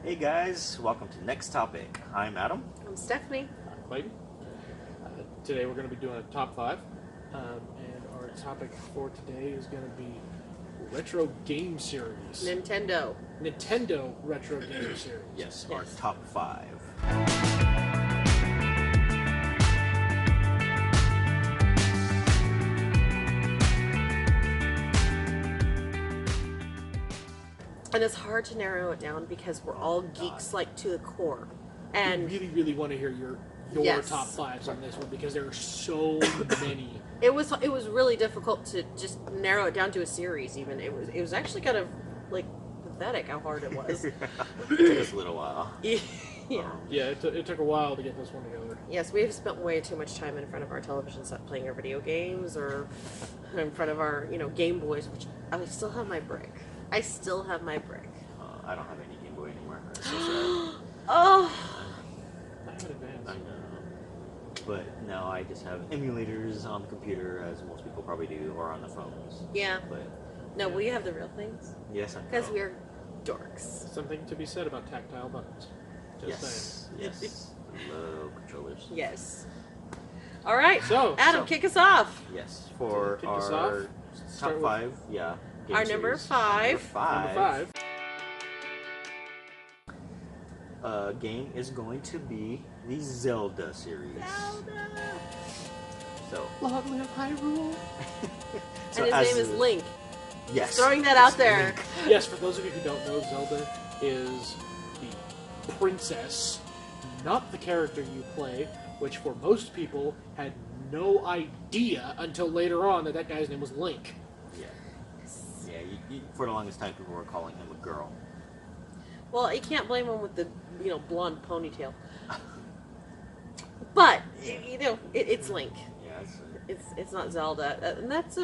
Hey guys, welcome to Next Topic. I'm Adam. I'm Stephanie. I'm Klayton. Today we're going to be doing a top 5, and our topic for today is going to be retro game series. Nintendo retro game series. Yes, our top 5. And it's hard to narrow it down because we're all geeks like to the core. And I really want to hear your Yes. top 5s on this one because there are so many. it was really difficult to just narrow it down to a series. Even it was actually kind of like pathetic how hard it was. It took us a little while. Yeah. Yeah, it took a while to get this one together. Yes, we have spent way too much time in front of our television set playing our video games or in front of our Game Boys, which I still have my brick. I don't have any Game Boy anymore. That's so sad. Oh. Not in advance. I know. But now I just have emulators on the computer, as most people probably do, or on the phones. Yeah. But No, we have the real things yes, I know. because we're dorks. Something to be said about tactile buttons. Just saying. Yes. Hello, controllers. Yes. All right. So, Adam, kick us off. Yes, for Kick us our off? top Start with- 5, yeah. Game Our number series. 5. Number 5. Game is going to be the Zelda series. So, Long live Hyrule. so And his as name is the- Link. Yes. Throwing that out It's there. Link. Yes, for those of you who don't know, Zelda is the princess, not the character you play, which for most people had no idea until later on that guy's name was Link. Yeah. Yeah, for the longest time, people were calling him a girl. Well, you can't blame him with the blonde ponytail. But it's Link. Yeah, It's not Zelda, and that's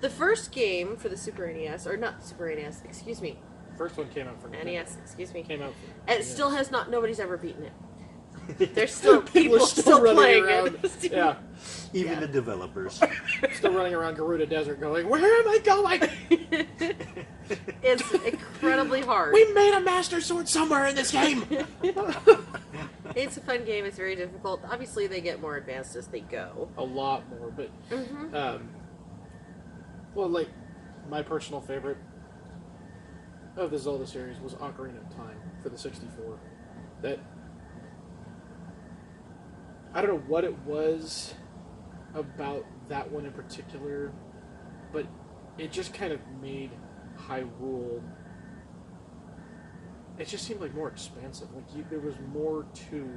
the first game for the Super NES, or not Super NES. Excuse me, First one came out for Nintendo. NES. Excuse me. Came out. And it still has not. Nobody's ever beaten it. There's still People people are still running playing around. it. Yeah, even Yeah. the developers. still running around Gerudo Desert, going, "Where am I going? It's incredibly hard. We made a Master Sword somewhere in this game." It's a fun game. It's very difficult. Obviously, they get more advanced as they go. A lot more, but well, like my personal favorite of the Zelda series was Ocarina of Time for the 64. That I don't know what it was about that one in particular, but it just kind of made Hyrule. It just seemed like more expansive. Like there was more to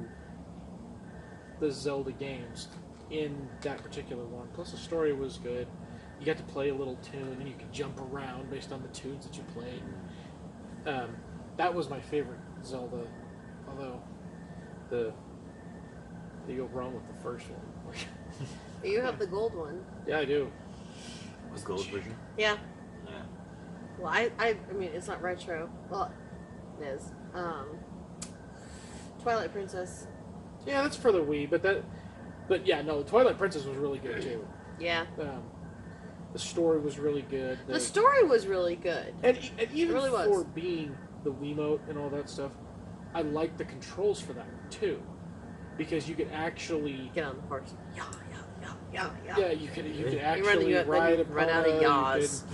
the Zelda games in that particular one. Plus, the story was good. You got to play a little tune, and you could jump around based on the tunes that you played. That was my favorite Zelda. Although you go wrong with the first one. You have the gold one. Yeah, I do. The gold version. Yeah. Yeah. Well, I mean, it's not retro. Well, it is. Twilight Princess. Yeah, that's for the Wii, but yeah, no, Twilight Princess was really good too. Yeah. The story was really good. The story was really good. And even really was. for being the Wiimote and all that stuff, I liked the controls for that one too, because you could actually Get on the horse. Yeah. yeah, you could actually ride a run out of yaws.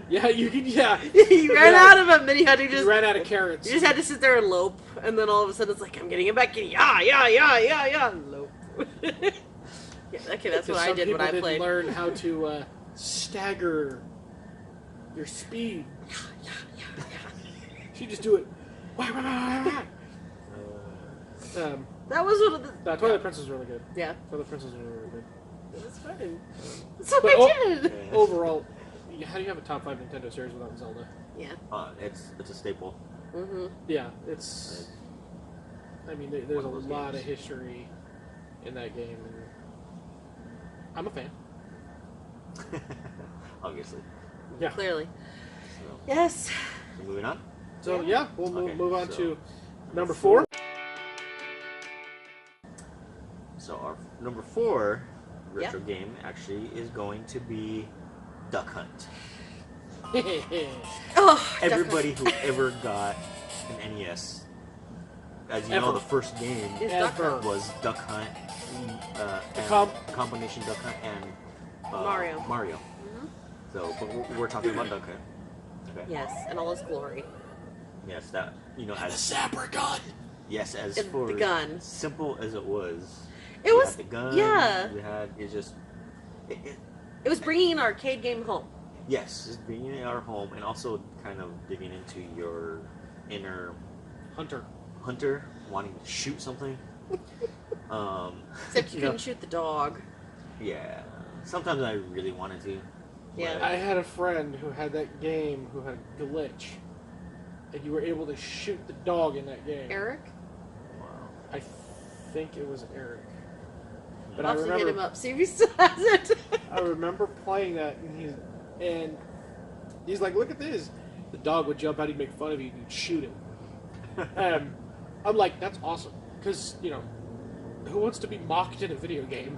Yeah, you could. Yeah, You ran out of them, then you had to you just ran out of carrots. you just had to sit there and lope, and then all of a sudden it's like I'm getting it back. Yeah, lope. Yeah, okay, that's what I did when I Some people played. didn't learn how to stagger your speed. So you just do it. That was one of the. No, Twilight Princess was really good. Yeah, Twilight Princess was really good. it was fun. That's what But I did. Overall, how do you have a top 5 Nintendo series without Zelda? Yeah. It's a staple. Mhm. Yeah, it's. I mean, there's a One of those lot games. of history in that game, and I'm a fan. Obviously. Yeah. Clearly. So, Yes. moving on. So Yeah. yeah, we'll Okay, move on so to number 4. So our number 4 retro game actually is going to be Duck Hunt. Oh, Everybody who ever got in NES. As you Ever. know, the first game It's Duck Ever. Hunt. was Duck Hunt, and combination Duck Hunt and Mario. Mm-hmm. So, but we're talking about Duck Hunt. Okay. Yes, and all its glory. Yes, that the as sapper gun. yes, as And for the gun. simple as it was. It you was- had the gun. yeah. You had it It was bringing an arcade game home. yes, just being in our home and also kind of digging into your inner hunter wanting to shoot something. Except you know, couldn't shoot the dog. Yeah, sometimes I really wanted to. Yeah. but- I had a friend who had that game who had a glitch, and you were able to shoot the dog in that game. Eric? Wow. I think it was Eric. But I'll I have to hit him remember, up, see if he still has it. I remember playing that, and he's like, "Look at this." The dog would jump out, he'd make fun of you, and you'd shoot him. I'm like, "That's awesome," because who wants to be mocked in a video game?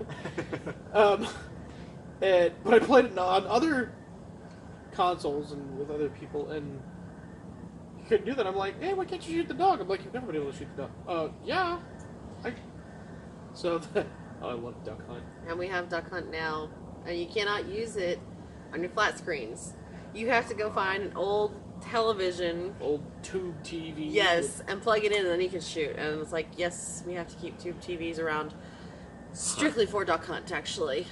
But I played it on other consoles and with other people, and you couldn't do that. I'm like, "Hey, why can't you shoot the dog?" I'm like, "You've never been able to shoot the dog." Yeah. I love Duck Hunt. And we have Duck Hunt now, and you cannot use it on your flat screens. You have to go find an old television, Old tube TV. yes, and plug it in, and then you can shoot. And it's like, yes, we have to keep tube TVs around strictly for Duck Hunt, actually.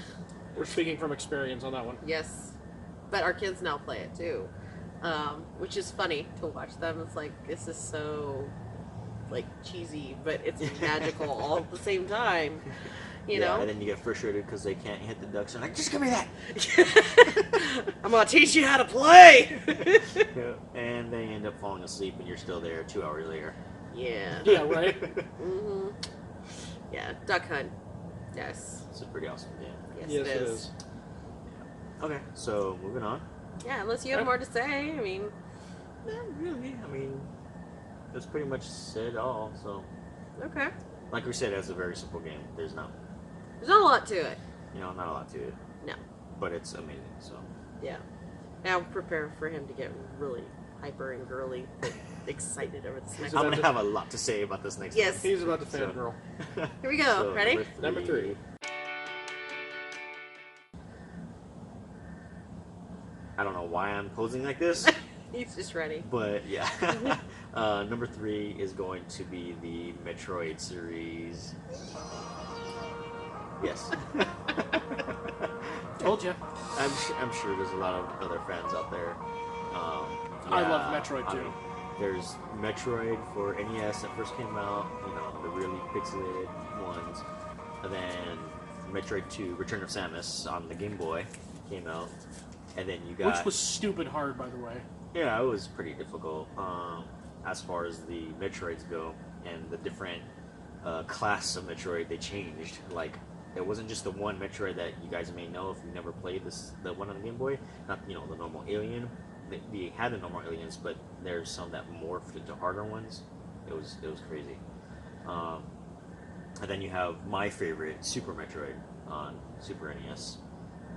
We're speaking from experience on that one. Yes, but our kids now play it too, which is funny to watch them. It's like, this is so like cheesy, but it's magical all at the same time. You know? And then you get frustrated because they can't hit the ducks. And like, just give me that. I'm gonna teach you how to play. Yeah. And they end up falling asleep, and you're still there 2 hours later. Yeah. Yeah, right? Mhm. Yeah, Duck Hunt. Yes. It's a pretty awesome game. Yes, it is. Okay, so moving on. Yeah, unless you have more to say. I mean, Not really. I mean, that's pretty much said all. So, okay. like we said, it's a very simple game. There's not There's not a lot to it. a lot to it. No. But it's amazing. So, Yeah. Now prepare for him to get really hyper and girly, excited over this next I'm one. gonna have a lot to say about this next Yes. He's about to So- fangirl. one. Here we go. So, Ready? Number three. I don't know why I'm posing like this, He's just ready. but yeah. Number 3 is going to be the Metroid series. Yes. Told you. I'm sure there's a lot of other fans out there. I love Metroid, too. mean, there's Metroid for NES that first came out, the really pixelated ones. And then Metroid 2, Return of Samus on the Game Boy came out. And then you got... Which was stupid hard, by the way. Yeah, it was pretty difficult as far as the Metroids go. And the different class of Metroid they changed. Like, it wasn't just the one Metroid that you guys may know if you never played the one on the Game Boy. Not, the normal alien. They had the normal aliens, but there's some that morphed into harder ones. It was crazy. And then you have my favorite, Super Metroid on Super NES.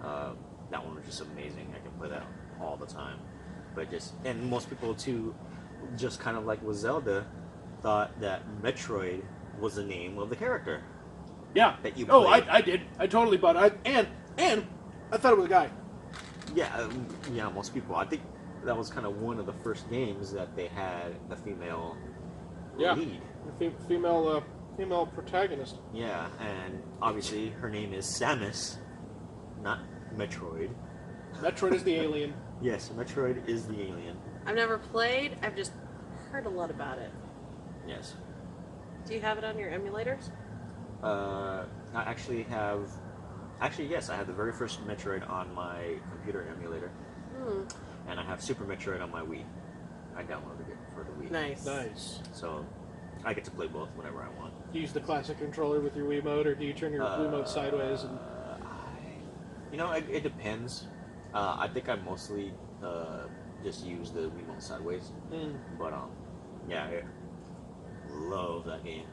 That one was just amazing. I can play that all the time. But and most people too, just kind of like with Zelda, thought that Metroid was the name of the character. Yeah. That you Oh, played. I did. I totally bought it. And I thought it was a guy. Yeah, most people. I think that was kind of one of the first games that they had a female lead. Female protagonist. Yeah, and obviously her name is Samus, not Metroid. Metroid is the alien. Yes, Metroid is the alien. I've never played. I've just heard a lot about it. Yes. Do you have it on your emulators? I actually have... Actually, yes, I have the very first Metroid on my computer emulator. And I have Super Metroid on my Wii. I downloaded it for the Wii. Nice. Nice. So, I get to play both whenever I want. Do you use the classic controller with your Wiimote, or do you turn your Wiimote sideways? And... It depends. I think I mostly just use the Wiimote sideways. But, yeah, I love that game.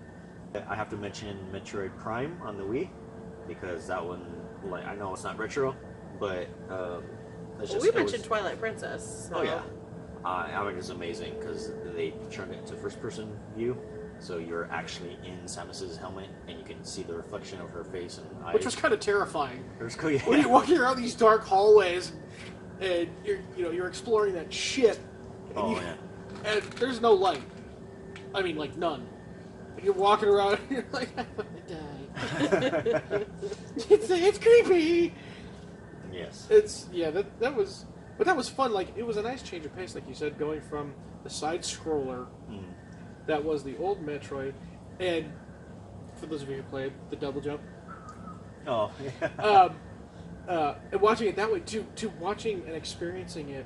I have to mention Metroid Prime on the Wii, because that one, I know it's not retro, but We mentioned Twilight Princess. So. Oh, yeah. I think it's amazing because they turned it into first-person view, so you're actually in Samus's helmet and you can see the reflection of her face and eyes. Which was kind of terrifying. It was cool, yeah. When you're walking around these dark hallways and you're exploring that shit. And yeah. And there's no light. I mean, like none. And you're walking around and you're like, I'm gonna die. it's creepy. Yes. That was fun. Like, it was a nice change of pace, like you said, going from the side scroller that was the old Metroid, and for those of you who played the double jump, yeah. And watching it that way to watching and experiencing it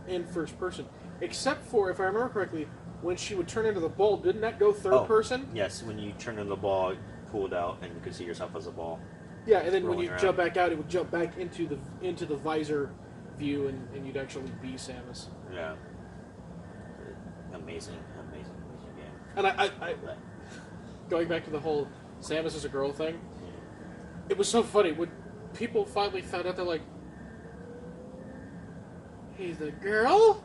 in first person. Except for, if I remember correctly, when she would turn into the ball, didn't that go third person? Yes, when you turn into the ball, pulled out, and you could see yourself as a ball. Yeah, and then when you around. jump back out, it would jump back into the visor view, and you'd actually be Samus. Yeah. Amazing game. And I going back to the whole Samus is a girl thing, it was so funny when people finally found out. They're like, "He's a girl?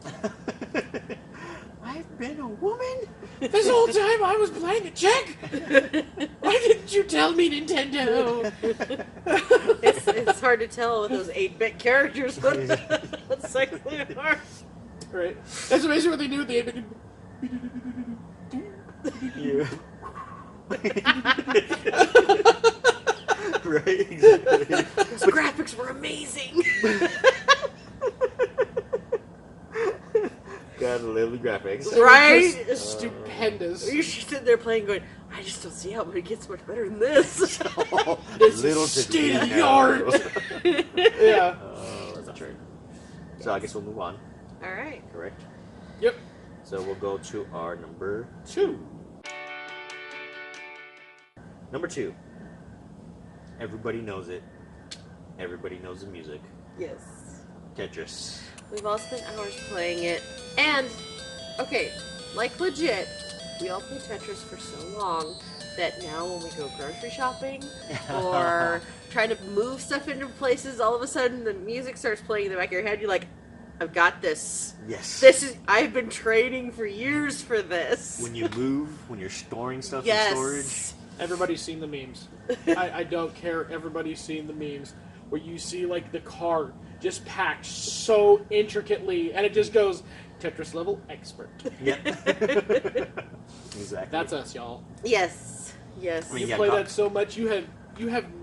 I've been a woman? This whole time I was playing a chick? Why didn't you tell me, Nintendo?" It's hard to tell with those 8-bit characters what sex they are. Right. That's amazing what they do with the 8-bit. Yeah. Right, exactly. Those graphics were amazing. God, love the graphics. Right? Just stupendous. You're sitting there playing going, I just don't see how it gets much better than this. This Little is did state we of the know. art. Yeah. That's true. So I guess we'll move on. All right. Correct. Yep. So we'll go to our number 2. Number 2. Everybody knows it. Everybody knows the music. Yes. Tetris. We've all spent hours playing it. And, okay, like legit, we all play Tetris for so long that now when we go grocery shopping or trying to move stuff into places, all of a sudden the music starts playing in the back of your head. You're like, I've got this. Yes. I've been training for years for this. When you move, when you're storing stuff Yes. in storage. Everybody's seen the memes. I don't care. Everybody's seen the memes where you see like the card just packed so intricately, and it just goes Tetris level expert. Yep. Exactly. That's us, y'all. Yes. Yes. I mean, You yeah, play God. that so much, you have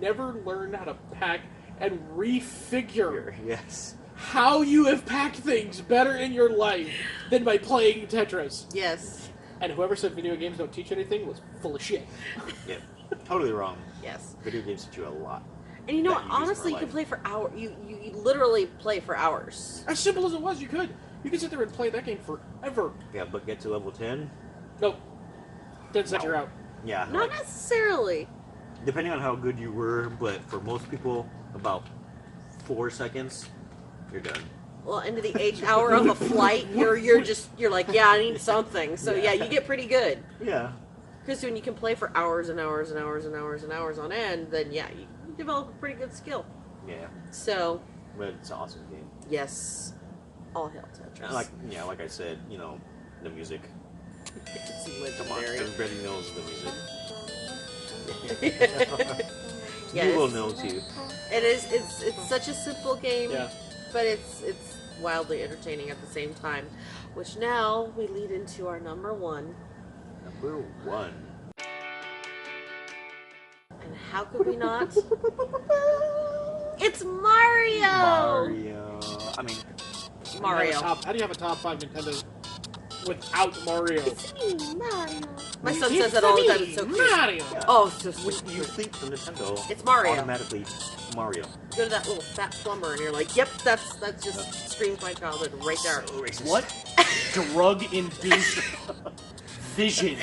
never learned how to pack and refigure Yes. how you have packed things better in your life than by playing Tetris. Yes. And whoever said video games don't teach anything was full of shit. Yep. Totally wrong. Yes. Video games teach you a lot. And you know that what? you use in Honestly, real you can life. play for hours. You literally play for hours. As simple as it was, you could sit there and play that game forever. Yeah, but get to level 10. Nope. 10 seconds, you're out. Yeah. Not like, necessarily. depending on how good you were, but for most people, about 4 seconds, you're done. Well, into the 8th hour of a flight, you're like, yeah, I need something. So yeah, you get pretty good. Yeah. Because when you can play for hours and hours and hours and hours and hours on end, then yeah, you develop a pretty good skill. Yeah. So But it's an awesome game. yes, all hail Tetris. And like I said, the music. It's Come on, legendary. everybody knows the music. Yes. You will know too. It is. It's such a simple game. Yeah. But it's wildly entertaining at the same time. Which now we lead into our number 1. Number 1. And how could we not? It's Mario! Mario. I mean, Mario. How do you have a top 5 Nintendo without Mario? It's me, Mario. My son says that all the time. It's so cute. Mario! yeah. Oh, it's so when sweet. you think of Nintendo, It's Mario. automatically Mario. Go to that little fat plumber and you're like, yep, that's just screams my childhood right there. So racist. What drug-induced vision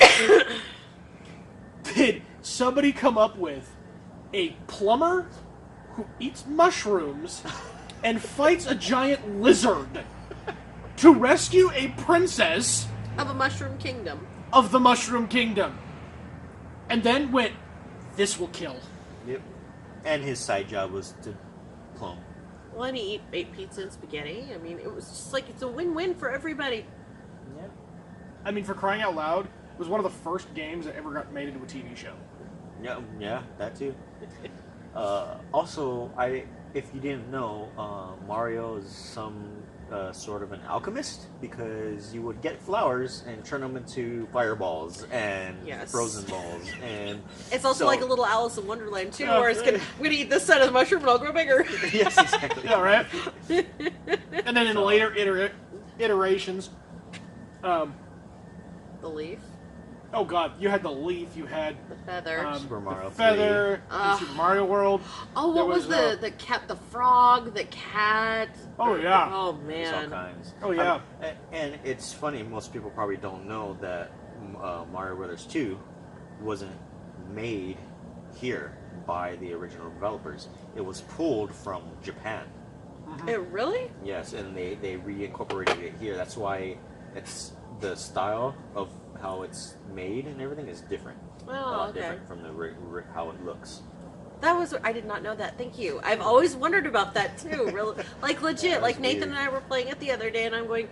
did somebody come up with? A plumber who eats mushrooms and fights a giant lizard to rescue a princess Of a mushroom kingdom. of the Mushroom Kingdom. And then went, this will kill. Yep. And his side job was to plumb. Well, and he ate pizza and spaghetti. I mean, it was just like it's a win-win for everybody. Yeah. I mean, for crying out loud, it was one of the first games that ever got made into a TV show. Yeah, that too. Also, if you didn't know, Mario is some sort of an alchemist because you would get flowers and turn them into fireballs and frozen balls, and it's also so, like a little Alice in Wonderland too, where I'm gonna eat this side of the mushroom and I'll grow bigger. Yes, exactly. Yeah, right. And then in later iterations, the leaf, oh god, you had the leaf, you had the feather, Super Mario the feather, in Super Mario World. Oh, what was the cat, the frog, the cat? Oh yeah. Oh There's all man. kinds. Oh yeah. And it's funny. Most people probably don't know that Mario Brothers 2 wasn't made here by the original developers. It was pulled from Japan. It really? Yes, and they reincorporated it here. That's why it's the style of how it's made and everything is different. Oh, A lot okay. different from the how it looks. That was, I did not know that. Thank you. I've always wondered about that too. Really, like legit. Yeah, like that's Nathan weird. and I were playing it the other day, and I'm going,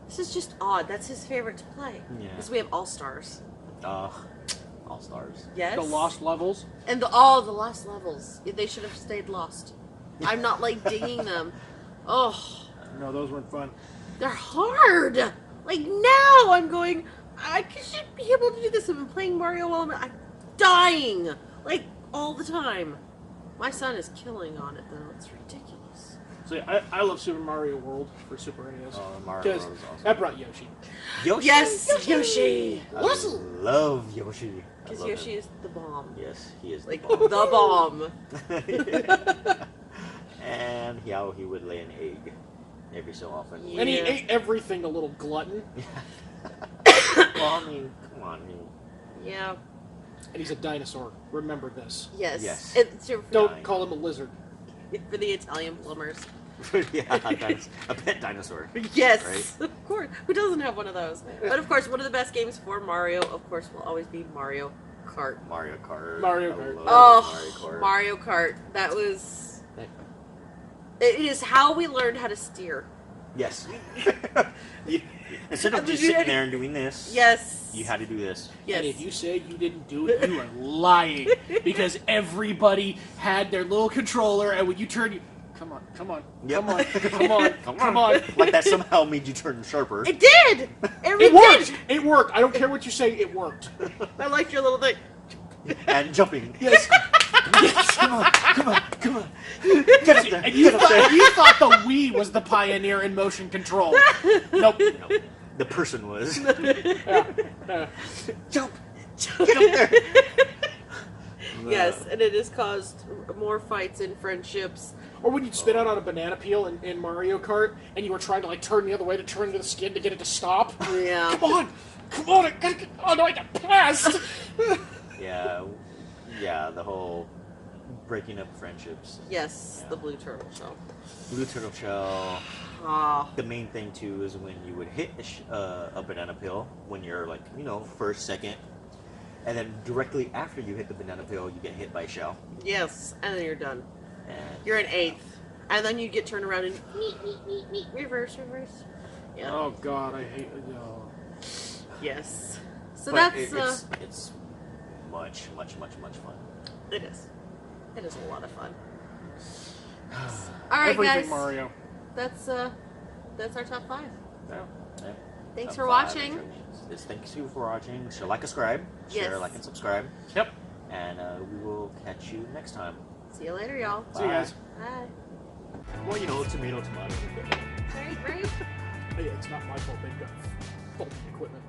this is just odd. That's his favorite to play. Yeah. Because we have All Stars. All Stars. Yes. The lost levels. And the lost levels. They should have stayed lost. I'm not like digging them. Oh, No, those weren't fun. they're hard. Like now, I'm going. I should be able to do this. I've been playing Mario while I'm dying, like all the time. My son is killing on it though. It's ridiculous. So yeah, I love Super Mario World for Super NES. Mario Because World is awesome. that brought Yoshi. Yoshi. Yes, Yoshi. I love Yoshi. I Because love Yoshi him. is the bomb. Yes, he is Like the bomb. the bomb. And how he would lay an egg every so often. Yeah. And he ate everything, a little glutton. Well, I mean, come on. I mean, Yeah. And he's a dinosaur. Remember this. Yes. Yes. It's your, Don't call him a lizard. for the Italian plumbers. yeah, a pet dinosaur. Yes, Right? of course. Who doesn't have one of those? But of course, one of the best games for Mario, of course, will always be Mario Kart. Mario Kart. Mario I Kart. love Mario Kart. That was. It is how we learned how to steer. Yes. Instead of just sitting there and doing this, Yes. you had to do this. Yes. And if you say you didn't do it, you are lying. Because everybody had their little controller, and when you turn, you come on, come on, Yep. come on, come on, come on. Like that somehow made you turn sharper. It did. It worked. It worked. I don't care what you say. It worked. I liked your little thing. And jumping. Yes. Yes, come on, come on, come on. Get up there. And you thought the Wii was the pioneer in motion control. Nope. No, the person was. Yeah. Jump. Get up there. Yes, and it has caused more fights and friendships. Or when you'd spin out on a banana peel in Mario Kart, and you were trying to like turn the other way to turn into the skin to get it to stop. Yeah. Come on! I gotta get, oh no, I got past. Yeah, the whole breaking up friendships. Yes, the blue turtle shell. Blue turtle shell. Ah. The main thing too is when you would hit a banana peel when you're like, first, second, and then directly after you hit the banana peel, you get hit by a shell. Yes, and then you're done. And You're an eighth. And then you get turned around and reverse. Yeah. Oh God, I hate. No. Yes. So but that's it's much fun. it is. It is a lot of fun. All right, Everything guys. Mario. That's our top 5. Yeah. Thanks Top for 5 watching. intro games. Yes, thank you for watching. Share, like, subscribe. Share, Yes. like, and subscribe. Yep. And we will catch you next time. See you later, y'all. See you guys. Bye. Well, tomato. Right. Hey, it's not my fault they've got faulty equipment.